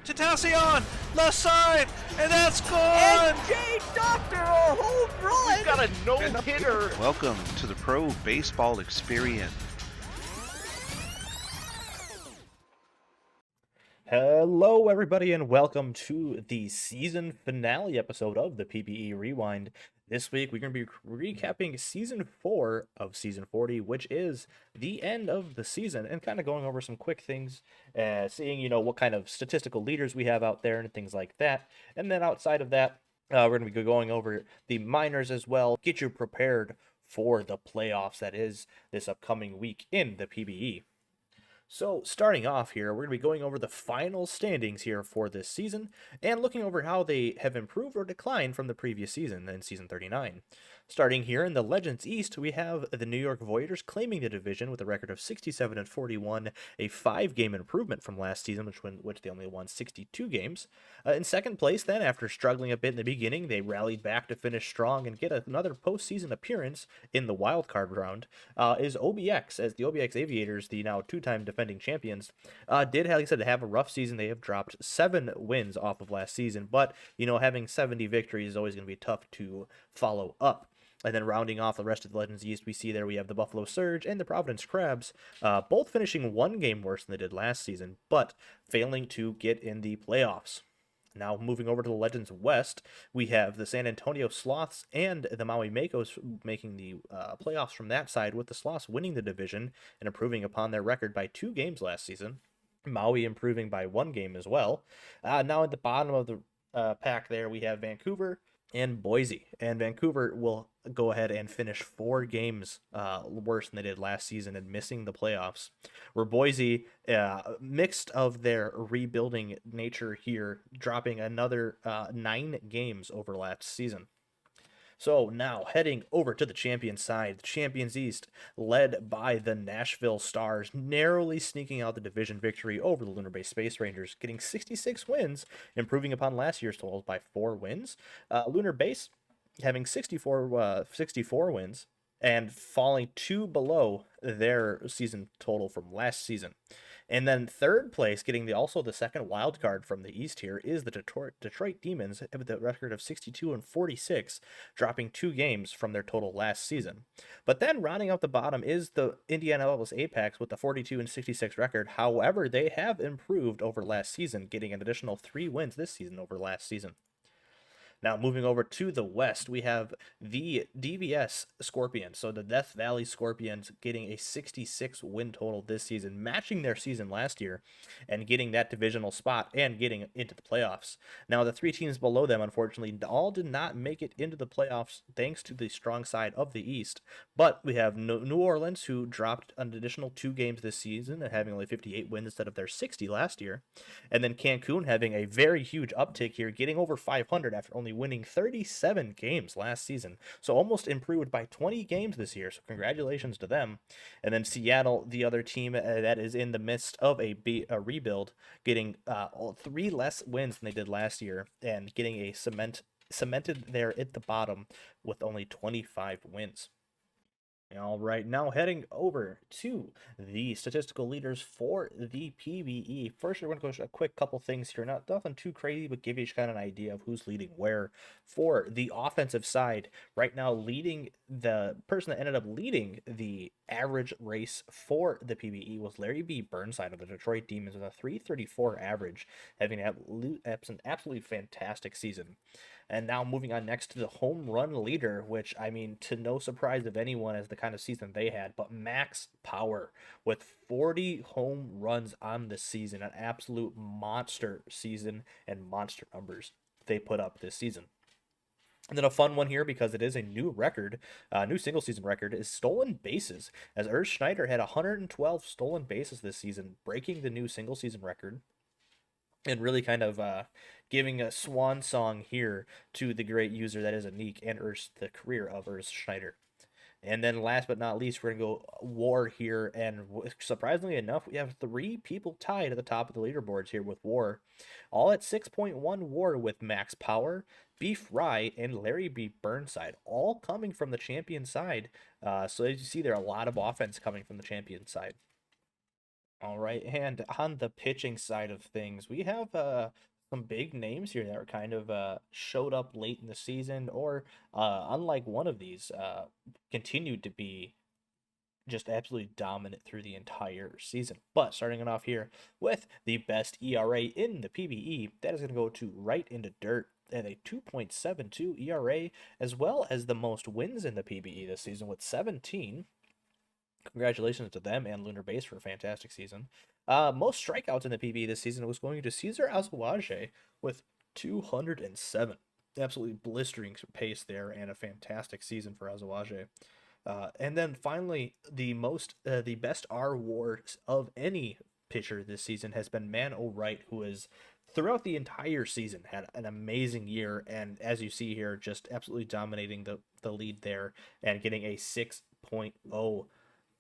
Tentacion, left side, and that's gone! And J Doctor, a home run! We've got a no-hitter! Welcome to the Pro Baseball Experience. Hello, everybody, and welcome to the season finale episode of the PBE Rewind. This week, we're going to be recapping Season 4 of Season 40, which is the end of the season, and kind of going over some quick things, seeing, what kind of statistical leaders we have out there and things like that. And then outside of that, we're going to be going over the minors as well, get you prepared for the playoffs that is this upcoming week in the PBE. So, starting off here, we're going to be going over the final standings here for this season, and looking over how they have improved or declined from the previous season in Season 39. Starting here in the Legends East, we have the New York Voyagers claiming the division with a record of 67-41, a 5-game improvement from last season, which they only won 62 games. In second place, then, after struggling a bit in the beginning, they rallied back to finish strong and get another postseason appearance in the wildcard round, is OBX, as the OBX Aviators, the now two-time defending champions, did, like I said, have a rough season. They have dropped 7 wins off of last season, but, having 70 victories is always going to be tough to follow up. And then rounding off the rest of the Legends East, we see there we have the Buffalo Surge and the Providence Crabs, both finishing 1 game worse than they did last season, but failing to get in the playoffs. Now, moving over to the Legends West, we have the San Antonio Sloths and the Maui Makos making the playoffs from that side, with the Sloths winning the division and improving upon their record by 2 games last season. Maui improving by 1 game as well. Now at the bottom of the pack there, we have Vancouver and Boise, and Vancouver will go ahead and finish 4 games worse than they did last season and missing the playoffs, where Boise, mixed of their rebuilding nature here, dropping another 9 games over last season. So now heading over to the champion side, the Champions East, led by the Nashville Stars, narrowly sneaking out the division victory over the Lunar Base Space Rangers, getting 66 wins, improving upon last year's totals by 4 wins. Lunar Base having 64 wins and falling 2 below their season total from last season. And then third place, getting also the second wild card from the East here, is the Detroit Demons with a record of 62-46, dropping 2 games from their total last season. But then rounding out the bottom is the Indianapolis Apex with the 42-66 record. However, they have improved over last season, getting an additional 3 wins this season over last season. Now, moving over to the West, we have the DVS Scorpions. So the Death Valley Scorpions getting a 66 win total this season, matching their season last year and getting that divisional spot and getting into the playoffs. Now, the 3 teams below them, unfortunately, all did not make it into the playoffs thanks to the strong side of the East. But we have New Orleans, who dropped an additional 2 games this season and having only 58 wins instead of their 60 last year. And then Cancun having a very huge uptick here, getting over 500 after only winning 37 games last season, so almost improved by 20 games this year, so congratulations to them. And then Seattle, the other team that is in the midst of a rebuild, getting 3 less wins than they did last year and getting a cemented there at the bottom with only 25 wins. All right, now heading over to the statistical leaders for the PBE. First, we're going to go a quick couple things here. Nothing too crazy, but give you kind of an idea of who's leading where. For the offensive side, right now leading, the person that ended up leading the average race for the PBE was Larry B. Burnside of the Detroit Demons with a 334 average, having an absolutely fantastic season. And now moving on next to the home run leader, which, I mean, to no surprise of anyone as the kind of season they had, but Max Power with 40 home runs on the season, an absolute monster season and monster numbers they put up this season. And then a fun one here, because it is a new record, new single season record, is stolen bases, as Urs Schneider had 112 stolen bases this season, breaking the new single season record. And really kind of giving a swan song here to the great user that is Alikh and the career of Urs Schneider. And then last but not least, we're going to go WAR here. And surprisingly enough, we have 3 people tied at the top of the leaderboards here with WAR. All at 6.1 WAR with Max Power, Beef Rye, and Larry B. Burnside. All coming from the champion side. So as you see, there are a lot of offense coming from the champion side. All right, and on the pitching side of things, we have some big names here that are kind of showed up late in the season, or unlike one of these, continued to be just absolutely dominant through the entire season. But starting it off here with the best ERA in the PBE, that is going to go to Right into Dirt at a 2.72 ERA, as well as the most wins in the PBE this season with 17. Congratulations to them and Lunar Base for a fantastic season. Most strikeouts in the PBE this season was going to Cesar Azuaje with 207. Absolutely blistering pace there and a fantastic season for Azuaje. And then finally, the best R wars of any pitcher this season has been Man O'Wright, who is throughout the entire season had an amazing year, and as you see here, just absolutely dominating the lead there and getting a 6.0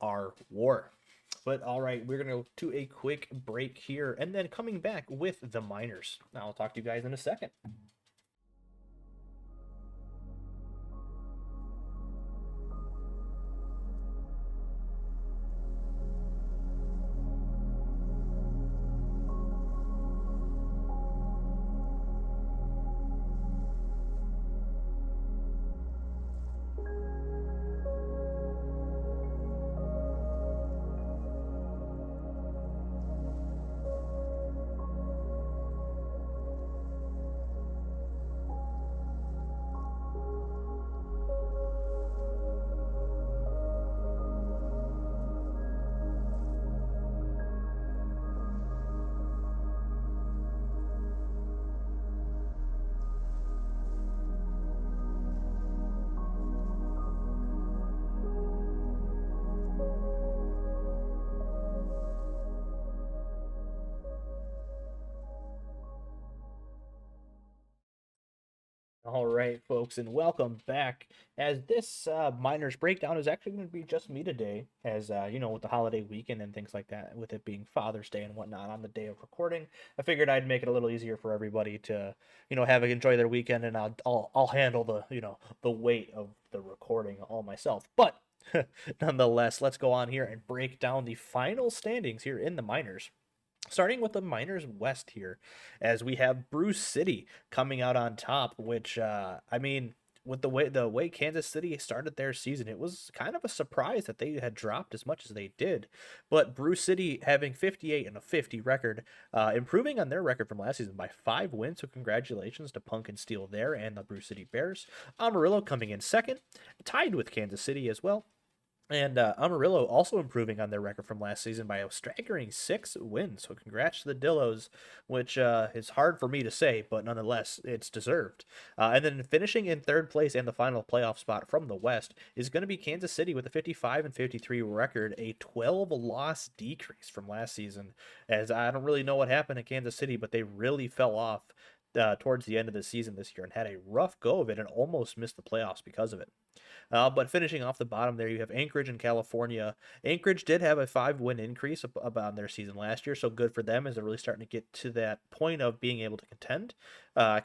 R war. But all right, we're gonna go to a quick break here, and then coming back with the minors. I'll talk to you guys in a second. All right, folks, and welcome back. As this miners breakdown is actually going to be just me today, as with the holiday weekend and things like that, with it being Father's Day and whatnot on the day of recording, I figured I'd make it a little easier for everybody to, enjoy their weekend, and I'll handle the weight of the recording all myself. But nonetheless, let's go on here and break down the final standings here in the miners. Starting with the miners west here, as we have Bruce City coming out on top, which with the way Kansas City started their season, it was kind of a surprise that they had dropped as much as they did. But Bruce City having 58 and a 50 record, improving on their record from last season by 5 wins. So congratulations to Punk and Steel there and the Bruce City Bears. Amarillo coming in second, tied with Kansas City as well. And Amarillo also improving on their record from last season by a staggering 6 wins. So congrats to the Dillos, which is hard for me to say, but nonetheless, it's deserved. And then finishing in third place and the final playoff spot from the West is going to be Kansas City with a 55 and 53 record, a 12-loss decrease from last season. As I don't really know what happened in Kansas City, but they really fell off towards the end of the season this year and had a rough go of it and almost missed the playoffs because of it. But finishing off the bottom there, you have Anchorage in California. Anchorage did have a 5-win increase about their season last year, so good for them as they're really starting to get to that point of being able to contend.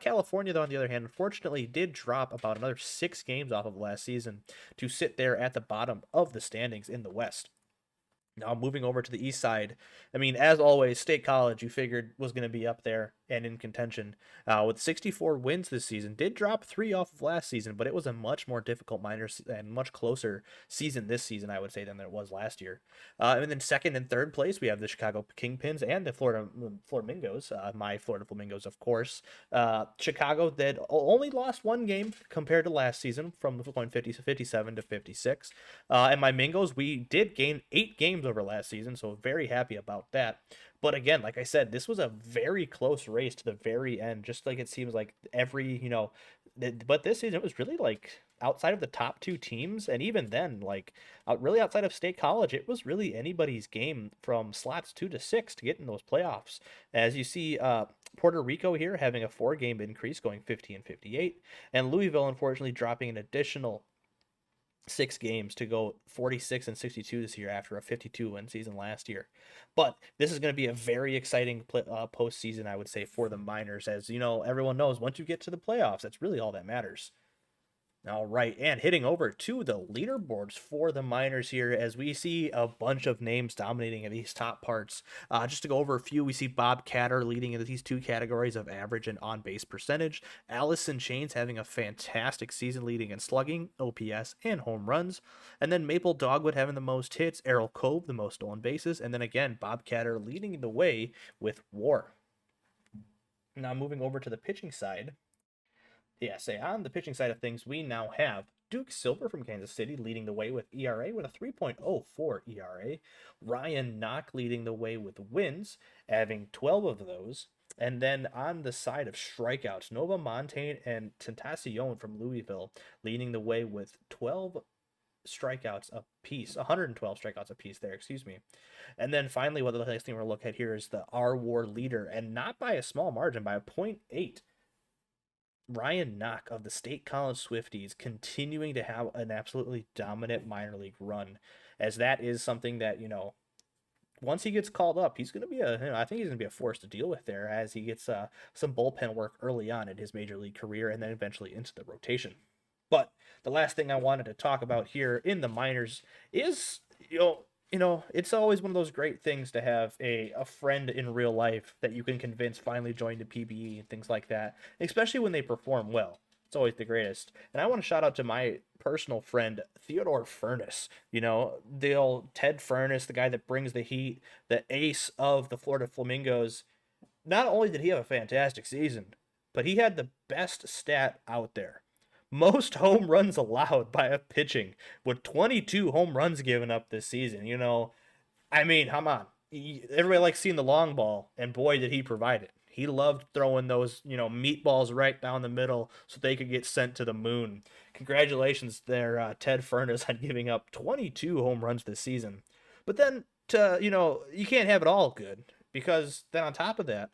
California, though, on the other hand, unfortunately did drop about another 6 games off of last season to sit there at the bottom of the standings in the West. Now, moving over to the east side, as always, State College, you figured was going to be up there and in contention with 64 wins this season. Did drop 3 off of last season, but it was a much more difficult minor and much closer season this season, I would say, than it was last year. And then second and third place, we have the Chicago Kingpins and the Florida Flamingos, my Florida Flamingos, of course. Chicago that only lost 1 game compared to last season, from going 57 to 56. And my Mingos, we did gain 8 games over last season, so very happy about that. But again, like I said, this was a very close race to the very end, just like it seems like but this season it was really like outside of the top 2 teams, and even then, like really outside of State College, it was really anybody's game from slots 2 to 6 to get in those playoffs. As you see, Puerto Rico here having a 4-game increase, going 50 and 58, and Louisville unfortunately dropping an additional 6 games to go 46 and 62 this year after a 52-win season last year. But this is going to be a very exciting postseason, I would say, for the minors. As everyone knows, once you get to the playoffs, that's really all that matters. All right, and hitting over to the leaderboards for the minors here as we see a bunch of names dominating in these top parts. Just to go over a few, we see Bob Catter leading into these two categories of average and on-base percentage. Allison Chains having a fantastic season leading in slugging, OPS, and home runs. And then Maple Dogwood having the most hits, Errol Cove the most stolen bases, and then again, Bob Catter leading the way with WAR. Now moving over to the pitching side. On the pitching side of things, we now have Duke Silver from Kansas City leading the way with ERA with a 3.04 ERA. Ryan Knock leading the way with wins, having 12 of those. And then on the side of strikeouts, Nova Montaigne and Tentacion from Louisville leading the way with 12 strikeouts apiece, 112 strikeouts apiece there, excuse me. And then finally, what the next thing we're going to look at here is the R-WAR leader, and not by a small margin, by a 0.8. Ryan Knock of the State College Swifties continuing to have an absolutely dominant minor league run, as that is something that, once he gets called up, he's going to be I think he's going to be a force to deal with there as he gets some bullpen work early on in his major league career and then eventually into the rotation. But the last thing I wanted to talk about here in the minors is, it's always one of those great things to have a friend in real life that you can convince finally join the PBE and things like that, especially when they perform well. It's always the greatest. And I want to shout out to my personal friend, Theodore Furness. The old Ted Furness, the guy that brings the heat, the ace of the Florida Flamingos. Not only did he have a fantastic season, but he had the best stat out there. Most home runs allowed by a pitching, with 22 home runs given up this season. Come on. Everybody likes seeing the long ball, and boy, did he provide it. He loved throwing those, meatballs right down the middle so they could get sent to the moon. Congratulations there, Ted Furness, on giving up 22 home runs this season. But then, you can't have it all good, because then on top of that,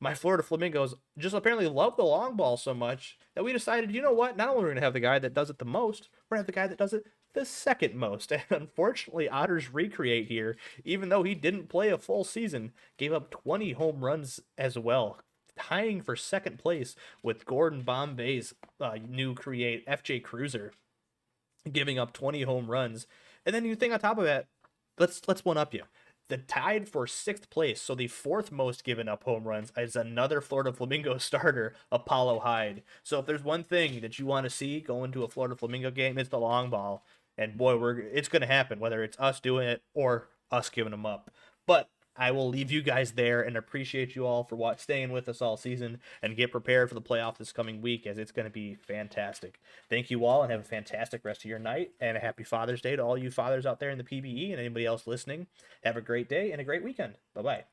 my Florida Flamingos just apparently love the long ball so much that we decided, you know what? Not only are we going to have the guy that does it the most, we're going to have the guy that does it the second most. And unfortunately, Otters Recreate here, even though he didn't play a full season, gave up 20 home runs as well, tying for second place with Gordon Bombay's new create, FJ Cruiser, giving up 20 home runs. And then you think on top of that, let's one up you. The tied for sixth place, so the fourth most given up home runs, is another Florida Flamingo starter, Apollo Hyde. So if there's one thing that you want to see going to a Florida Flamingo game, it's the long ball. And boy, it's going to happen, whether it's us doing it or us giving them up. But I will leave you guys there and appreciate you all for staying with us all season, and get prepared for the playoff this coming week, as it's going to be fantastic. Thank you all, and have a fantastic rest of your night, and a happy Father's Day to all you fathers out there in the PBE and anybody else listening. Have a great day and a great weekend. Bye-bye.